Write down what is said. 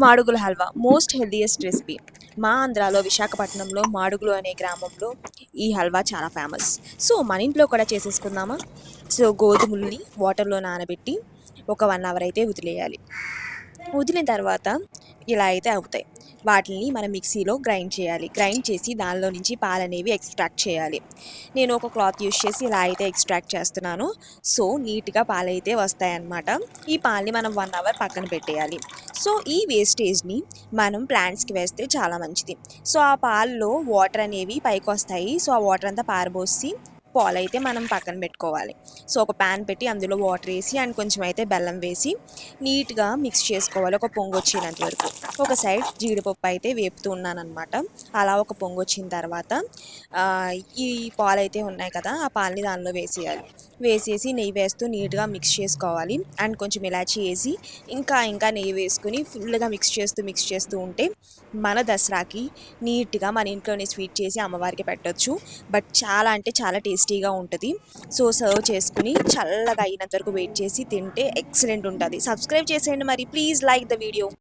Madugula halwa most healthiest recipe. మా ఆంధ్రాలో విశాఖపట్నంలో మాడుగులు అనే గ్రామంలో ఈ హల్వా చాలా ఫేమస్. సో మన ఇంట్లో కూడా చేసేసుకుందామా? సో గోధుమల్ని వాటర్లో నానబెట్టి ఒక 1 అవర్ అయితే వదిలేయాలి. వదిలిన తర్వాత ఇలా అయితే అవుతాయి. వాటిని మనం మిక్సీలో గ్రైండ్ చేయాలి. గ్రైండ్ చేసి దానిలో నుంచి పాలనేవి ఎక్స్ట్రాక్ట్ చేయాలి. నేను ఒక క్లాత్ యూస్ చేసి ఇలా అయితే ఎక్స్ట్రాక్ట్ చేస్తున్నాను. సో నీట్గా పాలైతే వస్తాయన్నమాట. ఈ పాలని మనం 1 అవర్ పక్కన పెట్టేయాలి. సో ఈ వేస్టేజ్ని మనం ప్లాంట్స్కి వేస్తే చాలా మంచిది. సో ఆ పాలలో వాటర్ అనేవి పైకి వస్తాయి. సో ఆ వాటర్ అంతా పారబోసి పాలైతే మనం పక్కన పెట్టుకోవాలి. సో ఒక ప్యాన్ పెట్టి అందులో వాటర్ వేసి అండ్ కొంచెం అయితే బెల్లం వేసి నీట్గా మిక్స్ చేసుకోవాలి ఒక పొంగు వచ్చేంత వరకు. ఒక సైడ్ జీడిపప్పు అయితే వేపుతూ ఉన్నానమాట. అలా ఒక పొంగు వచ్చిన తర్వాత ఈ పాలు అయితే ఉన్నాయి కదా, ఆ పాలని దానిలో వేసేయాలి. వేసేసి నెయ్యి వేస్తూ నీట్గా మిక్స్ చేసుకోవాలి. అండ్ కొంచెం ఇలాచి వేసి ఇంకా నెయ్యి వేసుకుని ఫుల్గా మిక్స్ చేస్తూ ఉంటే మన దసరాకి నీట్గా మన ఇంట్లోనే స్వీట్ చేసి అమ్మవారికి పెట్టొచ్చు. బట్ చాలా అంటే చాలా టేస్టీగా ఉంటుంది. సో సర్వ్ చేసుకుని చల్లగా అయినంత వరకు వెయిట్ చేసి తింటే ఎక్సలెంట్ ఉంటుంది. సబ్స్క్రైబ్ చేసేయండి మరి. Please like the video.